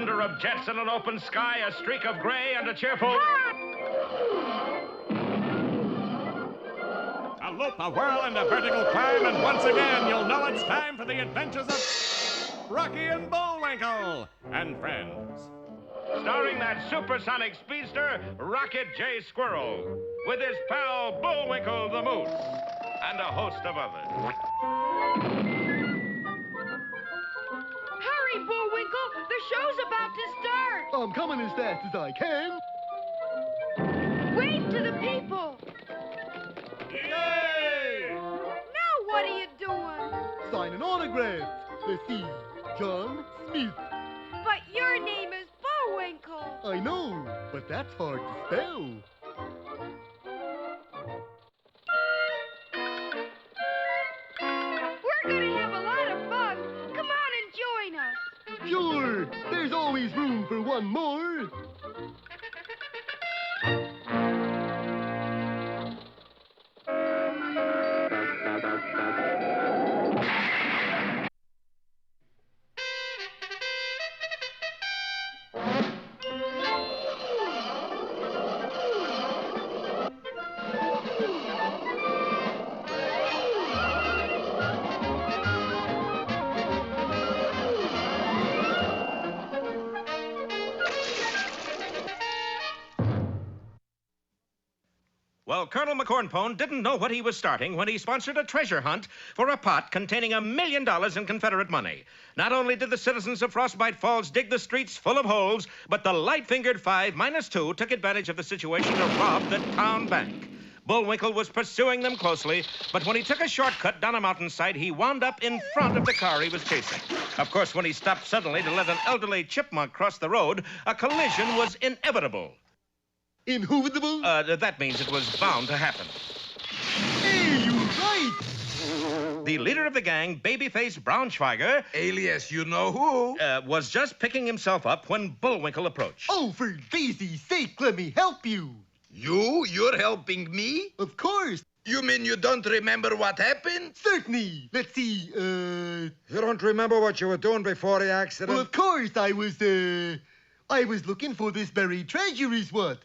thunder of jets in an open sky, a streak of gray, and a cheerful... A loop, a whirl, and a vertical climb, and once again you'll know it's time for the adventures of Rocky and Bullwinkle and friends. Starring that supersonic speedster, Rocket J. Squirrel, with his pal Bullwinkle the Moose, and a host of others. Hurry, Bullwinkle! The show's about to start! I'm coming as fast as I can. Wave to the people! Yay! Now what are you doing? Signing autographs. Let's see. John Smith. But your name is Bullwinkle. I know, but that's hard to spell. We're gonna have a lot of fun. Come on and join us. Sure, there's always room for one more. Well, Colonel McCornpone didn't know what he was starting when he sponsored a treasure hunt for a pot containing $1 million in Confederate money. Not only did the citizens of Frostbite Falls dig the streets full of holes, but the light-fingered 5-2 took advantage of the situation to rob the town bank. Bullwinkle was pursuing them closely, but when he took a shortcut down a mountainside, he wound up in front of the car he was chasing. Of course, when he stopped suddenly to let an elderly chipmunk cross the road, a collision was inevitable. Inhovidable? That means it was bound to happen. Hey, you're right. The leader of the gang, Babyface Braunschweiger, Alias, you know who? was just picking himself up when Bullwinkle approached. Oh, for Daisy's sake, let me help you. You're helping me? Of course. You mean you don't remember what happened? Certainly. Let's see, You don't remember what you were doing before the accident? Well, of course, I was looking for this buried treasure is what?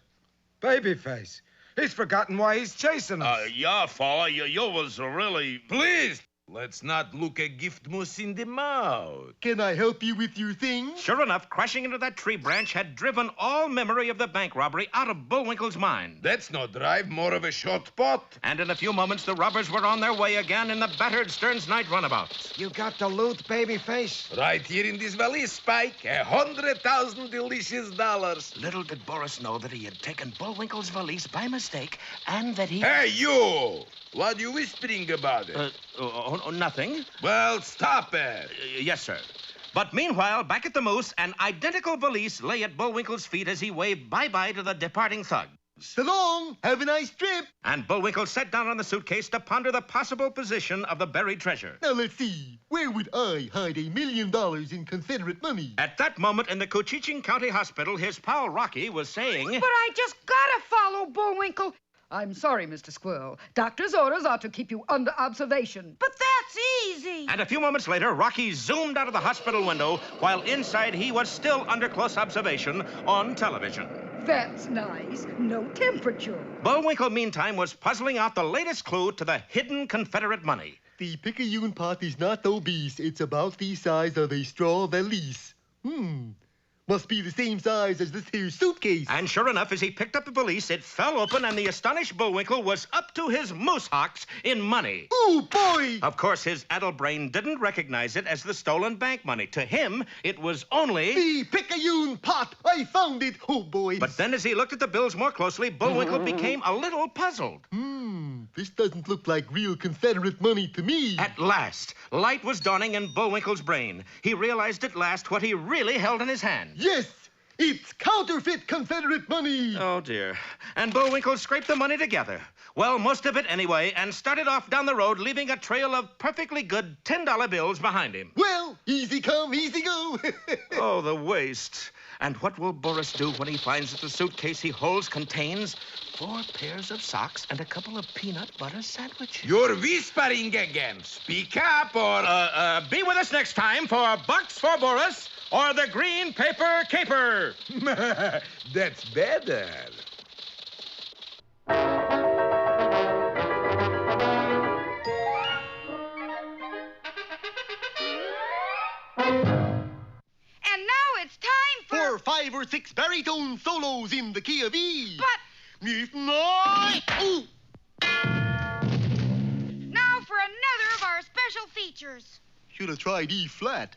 Babyface. He's forgotten why he's chasing us. Yeah, fella, you was really... Please, let's not look a gift moose in the mouth. Can I help you with your things? Sure enough, crashing into that tree branch had driven all memory of the bank robbery out of Bullwinkle's mind. That's no drive, more of a shot pot. And in a few moments, the robbers were on their way again in the battered Stearns Night runabout. You got the loot, Babyface? Right here in this valise, Spike. 100,000 delicious dollars. Little did Boris know that he had taken Bullwinkle's valise by mistake, and that he... Hey, you! What are you whispering about it? Nothing. Well, stop it. Yes, sir. But meanwhile, back at the Moose, an identical valise lay at Bullwinkle's feet as he waved bye-bye to the departing thug. So long. Have a nice trip. And Bullwinkle sat down on the suitcase to ponder the possible position of the buried treasure. Now, let's see. Where would I hide $1 million in Confederate money? At that moment in the Cochiching County Hospital, his pal Rocky was saying... But I just gotta follow Bullwinkle. I'm sorry, Mr. Squirrel. Doctor's orders are to keep you under observation. But that's easy. And a few moments later, Rocky zoomed out of the hospital window, while inside he was still under close observation on television. That's nice. No temperature. Bullwinkle, meantime, was puzzling out the latest clue to the hidden Confederate money. The picayune pot is not obese. It's about the size of a straw valise. Must be the same size as this here suitcase. And sure enough, as he picked up the valise, it fell open, and the astonished Bullwinkle was up to his moose hocks in money. Oh, boy! Of course, his addled brain didn't recognize it as the stolen bank money. To him, it was only... The picayune pot! I found it! Oh, boy! But then as he looked at the bills more closely, Bullwinkle became a little puzzled. This doesn't look like real Confederate money to me. At last, light was dawning in Bullwinkle's brain. He realized at last what he really held in his hand. Yes! It's counterfeit Confederate money! Oh, dear. And Bullwinkle scraped the money together. Well, most of it anyway, and started off down the road, leaving a trail of perfectly good $10 bills behind him. Well, easy come, easy go. Oh, the waste. And what will Boris do when he finds that the suitcase he holds contains 4 pairs of socks and a couple of peanut butter sandwiches? You're whispering again. Speak up or... Be with us next time for Bucks for Boris or the Green Paper Caper. That's better. And now it's time For 5 or 6 baritone solos in the key of E. But If not... Ooh. now for another of our special features. Should have tried E flat.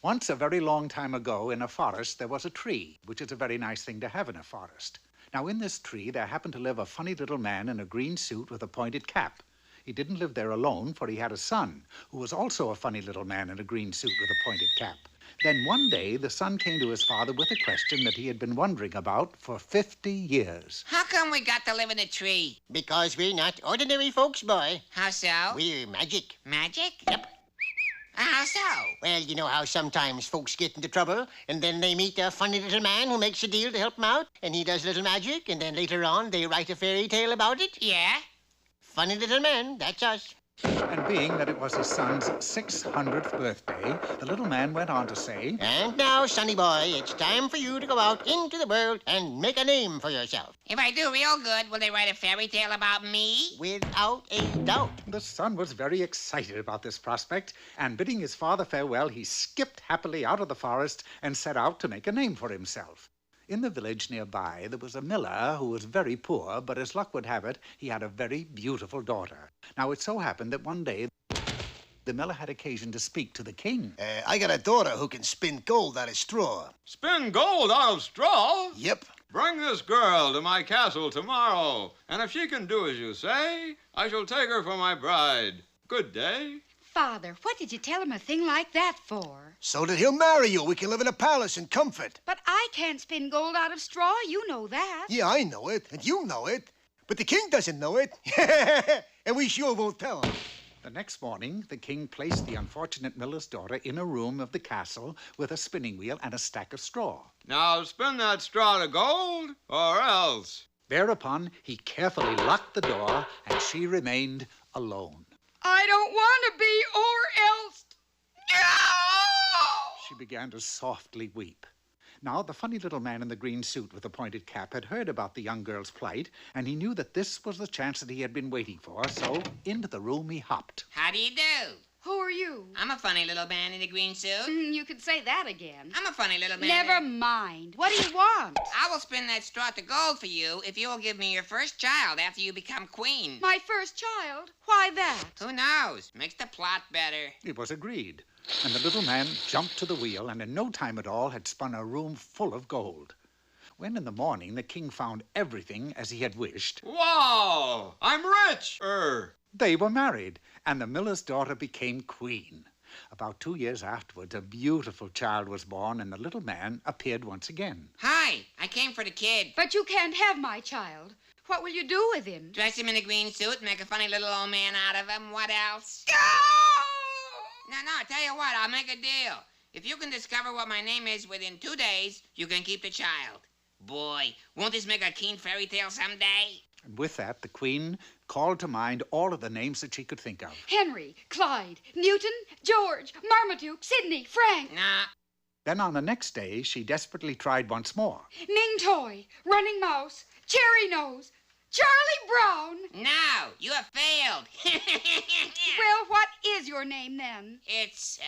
Once, a very long time ago, in a forest, there was a tree, which is a very nice thing to have in a forest. Now, in this tree, there happened to live a funny little man in a green suit with a pointed cap. He didn't live there alone, for he had a son, who was also a funny little man in a green suit with a pointed cap. Then one day, the son came to his father with a question that he had been wondering about for 50 years. How come we got to live in a tree? Because we're not ordinary folks, boy. How so? We're magic. Magic? Yep. How so? Well, you know how sometimes folks get into trouble, and then they meet a funny little man who makes a deal to help them out, and he does little magic, and then later on they write a fairy tale about it? Yeah? Funny little man, that's us. And being that it was his son's 600th birthday, the little man went on to say, And now, sonny boy, it's time for you to go out into the world and make a name for yourself. If I do real good, will they write a fairy tale about me? Without a doubt. The son was very excited about this prospect, and bidding his father farewell, he skipped happily out of the forest and set out to make a name for himself. In the village nearby, there was a miller who was very poor, but as luck would have it, he had a very beautiful daughter. Now, it so happened that one day, the miller had occasion to speak to the king. I got a daughter who can spin gold out of straw. Spin gold out of straw? Yep. Bring this girl to my castle tomorrow, and if she can do as you say, I shall take her for my bride. Good day. Father, what did you tell him a thing like that for? So that he'll marry you. We can live in a palace in comfort. But I can't spin gold out of straw. You know that. Yeah, I know it, and you know it. But the king doesn't know it. And we sure won't tell him. The next morning, the king placed the unfortunate miller's daughter in a room of the castle with a spinning wheel and a stack of straw. Now spin that straw to gold, or else. Thereupon, he carefully locked the door, and she remained alone. I don't want to be, or else. She began to softly weep. Now, the funny little man in the green suit with the pointed cap had heard about the young girl's plight, and he knew that this was the chance that he had been waiting for, so into the room he hopped. How do you do? Who are you? I'm a funny little man in a green suit. You could say that again. I'm a funny little man. Never mind. What do you want? I will spin that straw to gold for you if you will give me your first child after you become queen. My first child? Why that? Who knows? Makes the plot better. It was agreed, and the little man jumped to the wheel and in no time at all had spun a room full of gold. When in the morning the king found everything as he had wished, Wow! I'm rich! They were married, and the miller's daughter became queen. About 2 years afterwards, a beautiful child was born, and the little man appeared once again. Hi, I came for the kid. But you can't have my child. What will you do with him? Dress him in a green suit, make a funny little old man out of him. What else? No, tell you what, I'll make a deal. If you can discover what my name is within 2 days, you can keep the child. Boy, won't this make a keen fairy tale someday? And with that, the queen called to mind all of the names that she could think of. Henry, Clyde, Newton, George, Marmaduke, Sidney, Frank. Nah. Then on the next day, she desperately tried once more. Ming Toy, Running Mouse, Cherry Nose, Charlie Brown. No, you have failed. Well, what is your name then? It's,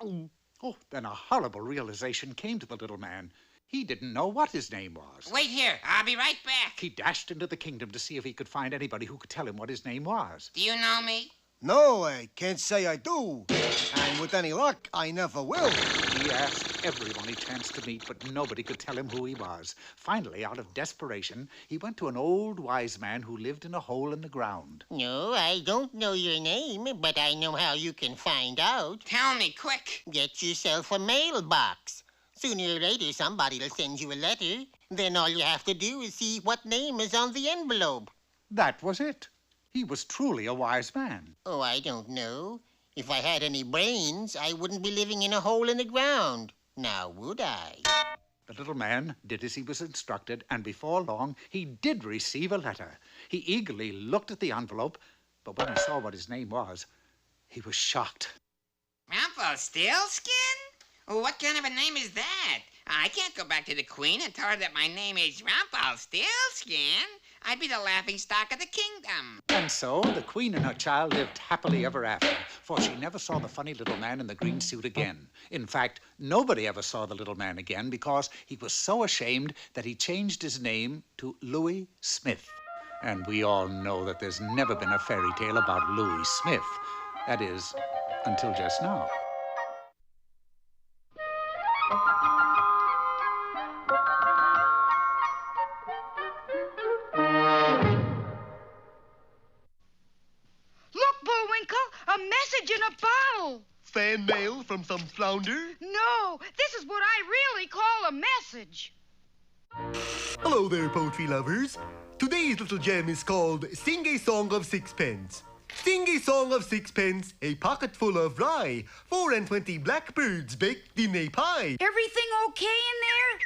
Oh, then a horrible realization came to the little man. He didn't know what his name was. Wait here. I'll be right back. He dashed into the kingdom to see if he could find anybody who could tell him what his name was. Do you know me? No, I can't say I do. And with any luck, I never will. He asked everyone he chanced to meet, but nobody could tell him who he was. Finally, out of desperation, he went to an old wise man who lived in a hole in the ground. No, I don't know your name, but I know how you can find out. Tell me, quick. Get yourself a mailbox. Sooner or later, somebody will send you a letter. Then all you have to do is see what name is on the envelope. That was it. He was truly a wise man. Oh, I don't know. If I had any brains, I wouldn't be living in a hole in the ground. Now, would I? The little man did as he was instructed, and before long, he did receive a letter. He eagerly looked at the envelope, but when he saw what his name was, he was shocked. Rumpelstilskin? What kind of a name is that? I can't go back to the Queen and tell her that my name is Rumpelstilskin. I'd be the laughingstock of the kingdom. And so the Queen and her child lived happily ever after, for she never saw the funny little man in the green suit again. In fact, nobody ever saw the little man again because he was so ashamed that he changed his name to Louis Smith. And we all know that there's never been a fairy tale about Louis Smith. That is, until just now. A message in a bottle. Fan mail from some flounder? No, this is what I really call a message. Hello there, poetry lovers. Today's little gem is called Sing a Song of Sixpence. Sing a song of sixpence, a pocket full of rye, 24 blackbirds baked in a pie. Everything okay in there?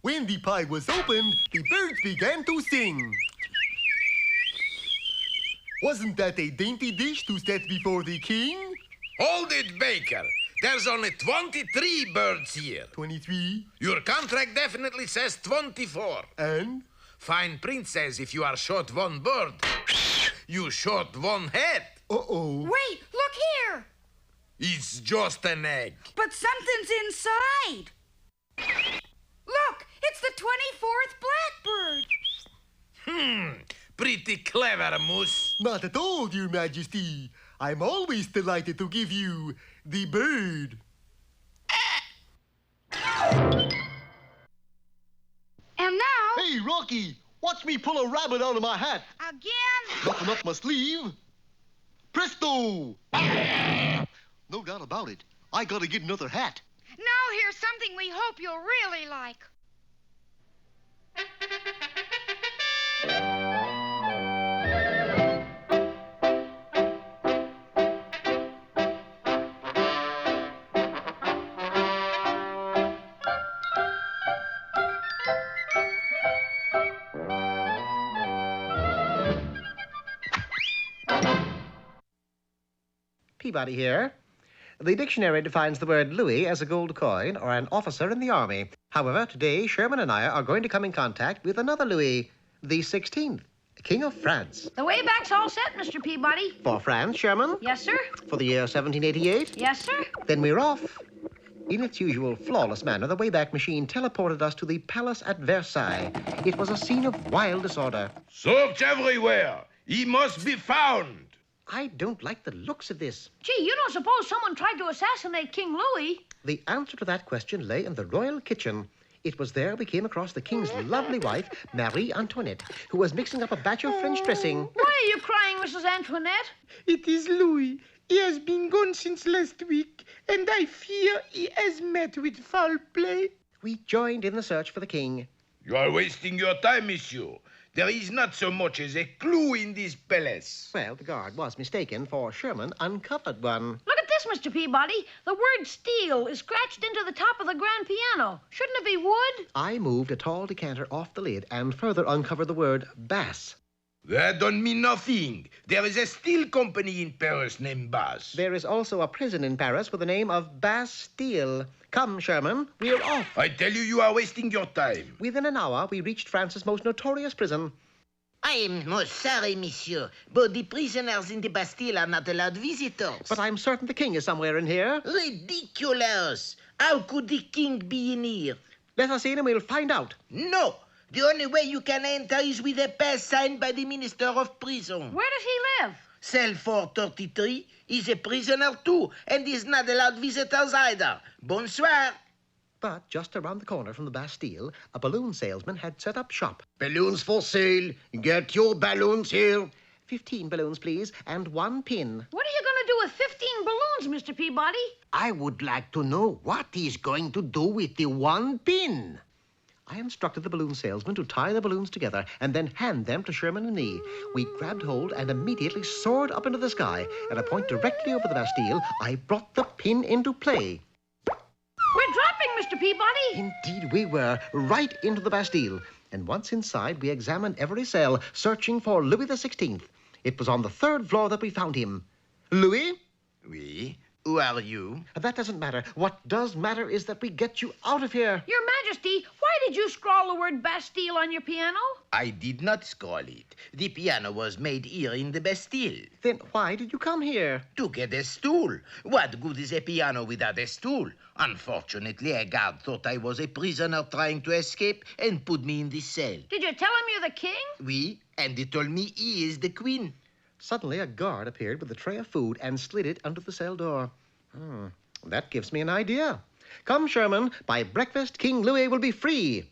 When the pie was opened, the birds began to sing. Wasn't that a dainty dish to set before the king? Hold it, Baker. There's only 23 birds here. 23? Your contract definitely says 24. And? Fine print says if you are short one bird, you short one head. Uh-oh. Wait, look here. It's just an egg. But something's inside. Look, it's the 24th blackbird. Pretty clever, Moose. Not at all, Your Majesty. I'm always delighted to give you the bird. And now... Hey, Rocky, watch me pull a rabbit out of my hat. Again? Nothing up my sleeve. Presto! No doubt about it. I gotta get another hat. Now here's something we hope you'll really like. Peabody here. The dictionary defines the word Louis as a gold coin or an officer in the army. However, today Sherman and I are going to come in contact with another Louis, the 16th, King of France. The way back's all set, Mr. Peabody. For France, Sherman? Yes, sir. For the year 1788? Yes, sir. Then we're off. In its usual flawless manner, the Wayback Machine teleported us to the palace at Versailles. It was a scene of wild disorder. Search everywhere. He must be found. I don't like the looks of this. Gee, you don't suppose someone tried to assassinate King Louis? The answer to that question lay in the royal kitchen. It was there we came across the king's lovely wife, Marie Antoinette, who was mixing up a batch of French dressing. Why are you crying, Mrs. Antoinette? It is Louis. He has been gone since last week, and I fear he has met with foul play. We joined in the search for the king. You are wasting your time, monsieur. There is not so much as a clue in this palace. Well, the guard was mistaken, for Sherman uncovered one. Look at this, Mr. Peabody. The word steel is scratched into the top of the grand piano. Shouldn't it be wood? I moved a tall decanter off the lid and further uncovered the word bass. That don't mean nothing. There is a steel company in Paris named Bass. There is also a prison in Paris with the name of Bastille. Come, Sherman, we're off. I tell you, you are wasting your time. Within an hour, we reached France's most notorious prison. I am most sorry, monsieur, but the prisoners in the Bastille are not allowed visitors. But I'm certain the king is somewhere in here. Ridiculous! How could the king be in here? Let us in and we'll find out. No! The only way you can enter is with a pass signed by the Minister of Prison. Where does he live? Cell 433 is a prisoner too, and is not allowed visitors either. Bonsoir. But just around the corner from the Bastille, a balloon salesman had set up shop. Balloons for sale. Get your balloons here. 15 balloons, please, and 1 pin. What are you going to do with 15 balloons, Mr. Peabody? I would like to know what he's going to do with the 1 pin. I instructed the balloon salesman to tie the balloons together and then hand them to Sherman and me. We grabbed hold and immediately soared up into the sky. At a point directly over the Bastille, I brought the pin into play. We're dropping, Mr. Peabody. Indeed, we were, right into the Bastille. And once inside, we examined every cell, searching for Louis XVI. It was on the 3rd floor that we found him. Louis? Oui? Who are you? That doesn't matter. What does matter is that we get you out of here. Your Majesty, why did you scrawl the word Bastille on your piano? I did not scroll it. The piano was made here in the Bastille. Then why did you come here? To get a stool. What good is a piano without a stool? Unfortunately, a guard thought I was a prisoner trying to escape and put me in this cell. Did you tell him you're the king? Oui, and he told me he is the queen. Suddenly, a guard appeared with a tray of food and slid it under the cell door. That gives me an idea. Come, Sherman. By breakfast, King Louis will be free.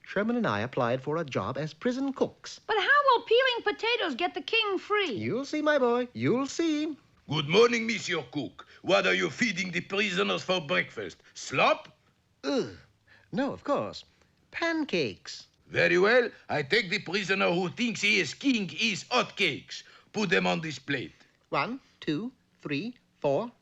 Sherman and I applied for a job as prison cooks. But how will peeling potatoes get the king free? You'll see, my boy. You'll see. Good morning, Monsieur Cook. What are you feeding the prisoners for breakfast? Slop? No, of course. Pancakes. Very well. I take the prisoner who thinks he is king eats hot cakes. Put them on this plate. 1, 2, 3, 4.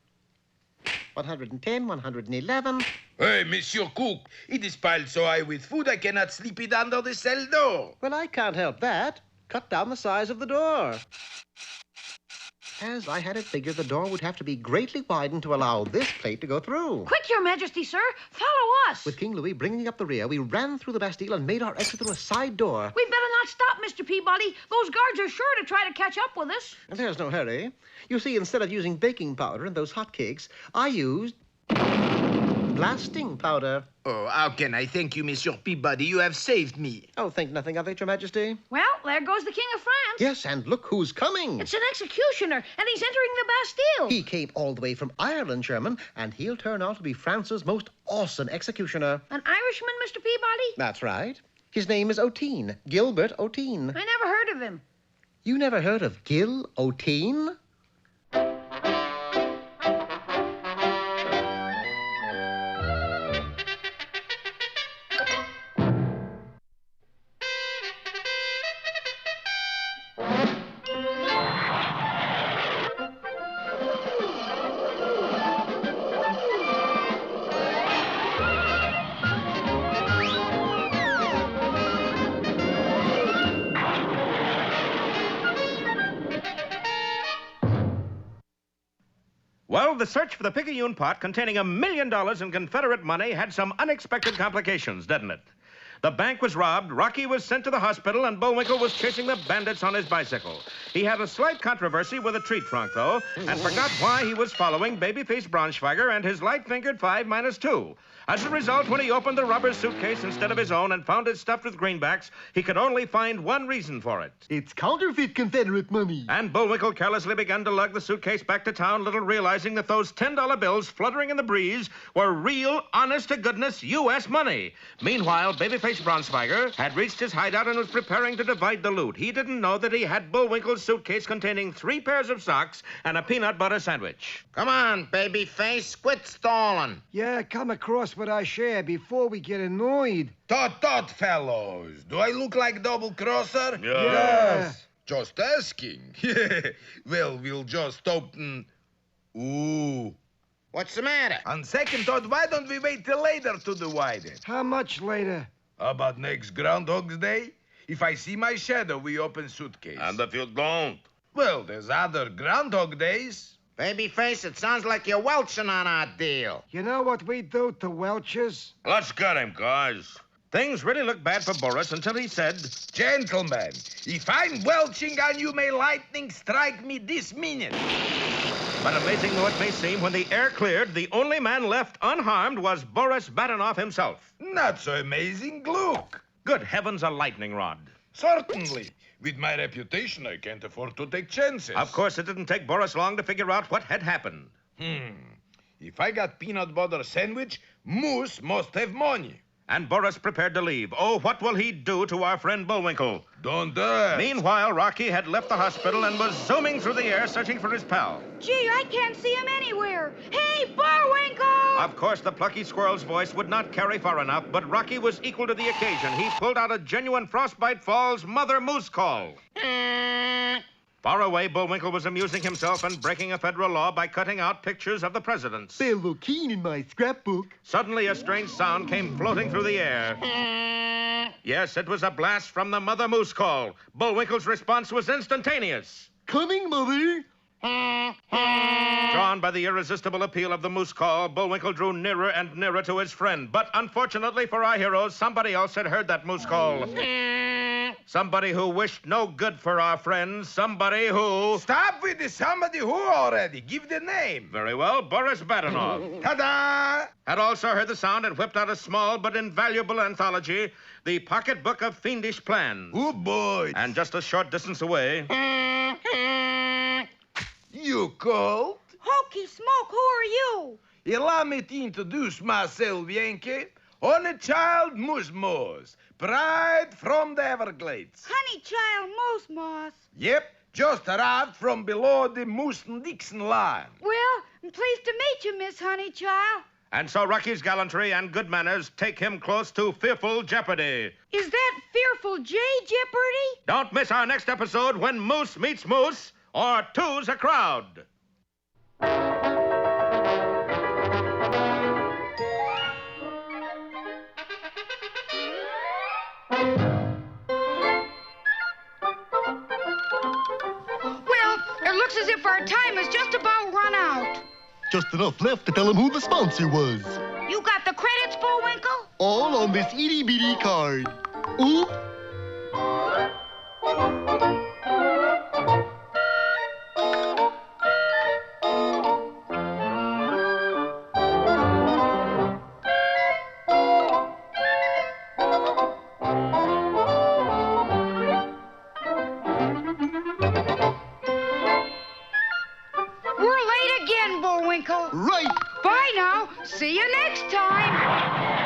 110, 111. Hey, Monsieur Cook, it is piled so high with food I cannot sleep it under the cell door. Well, I can't help that. Cut down the size of the door. As I had it figured, the door would have to be greatly widened to allow this plate to go through. Quick, Your Majesty, sir. Follow us. With King Louis bringing up the rear, we ran through the Bastille and made our exit through a side door. We better not stop, Mr. Peabody. Those guards are sure to try to catch up with us. There's no hurry. You see, instead of using baking powder and those hot cakes, I used blasting powder. Oh, how can I thank you, Monsieur Peabody? You have saved me. Oh, think nothing of it, Your Majesty. Well, there goes the King of France. Yes, and look who's coming. It's an executioner, and he's entering the Bastille. He came all the way from Ireland, Sherman, and he'll turn out to be France's most awesome executioner. An Irishman, Mr. Peabody? That's right. His name is O'Teen, Gilbert O'Teen. I never heard of him. You never heard of Gil O'Teen? Well, the search for the Picayune pot containing $1 million in Confederate money had some unexpected complications, didn't it? The bank was robbed, Rocky was sent to the hospital, and Bullwinkle was chasing the bandits on his bicycle. He had a slight controversy with a tree trunk, though, and forgot why he was following babyface Braunschweiger and his light-fingered 5-2. As a result, when he opened the rubber suitcase instead of his own and found it stuffed with greenbacks, he could only find one reason for it. It's counterfeit Confederate money. And Bullwinkle carelessly began to lug the suitcase back to town, little realizing that those $10 bills fluttering in the breeze were real, honest-to-goodness U.S. money. Meanwhile, babyface Braunschweiger had reached his hideout and was preparing to divide the loot. He didn't know that he had Bullwinkle's suitcase containing 3 pairs of socks and a peanut butter sandwich. Come on, babyface, quit stalling. Yeah, come across what I share before we get annoyed. Tut, fellows. Do I look like double-crosser? Yes. Just asking. Well, we'll just open... Ooh. What's the matter? On second thought, why don't we wait till later to divide it? How much later? How about next Groundhog's Day? If I see my shadow, we open suitcase. And if you don't? Well, there's other Groundhog Days. Babyface, it sounds like you're welching on our deal. You know what we do to Welchers? Let's get him, guys. Things really looked bad for Boris until he said, Gentlemen, if I'm welching on you, may lightning strike me this minute. But amazing though it may seem, when the air cleared, the only man left unharmed was Boris Badenov himself. Not so amazing. Look. Good heavens, a lightning rod. Certainly. With my reputation, I can't afford to take chances. Of course, it didn't take Boris long to figure out what had happened. If I got peanut butter sandwich, Moose must have money. And Boris prepared to leave. Oh, what will he do to our friend Bullwinkle? Don't dare. Meanwhile, Rocky had left the hospital and was zooming through the air searching for his pal. Gee, I can't see him anywhere. Hey, Bullwinkle! Of course, the plucky squirrel's voice would not carry far enough, but Rocky was equal to the occasion. He pulled out a genuine Frostbite Falls Mother Moose call. Far away, Bullwinkle was amusing himself and breaking a federal law by cutting out pictures of the presidents. They'll look keen in my scrapbook. Suddenly, a strange sound came floating through the air. Yes, it was a blast from the Mother Moose call. Bullwinkle's response was instantaneous. Coming, Mother. Drawn by the irresistible appeal of the moose call, Bullwinkle drew nearer and nearer to his friend. But unfortunately for our heroes, somebody else had heard that moose call. Somebody who wished no good for our friends. Somebody who... Stop with the somebody who already. Give the name. Very well, Boris Badenov. Ta-da! Had also heard the sound and whipped out a small but invaluable anthology, the Pocketbook of Fiendish Plans. Oh, boy. And just a short distance away... You called? Hokey Smoke, who are you? Allow me to introduce myself, Yankee. Honey Child Moose Moose, bride from the Everglades. Honey Child Moose Moss. Yep, just arrived from below the Moose and Dixon line. Well, I'm pleased to meet you, Miss Honey Child. And so Rocky's gallantry and good manners take him close to fearful jeopardy. Is that Fearful J Jeopardy? Don't miss our next episode when Moose meets Moose, or Two's a Crowd. Well, it looks as if our time is just about run out. Just enough left to tell him who the sponsor was. You got the credits, Bullwinkle? All on this itty-bitty card. Oop. We're late again, Bullwinkle. Right. Bye now. See you next time.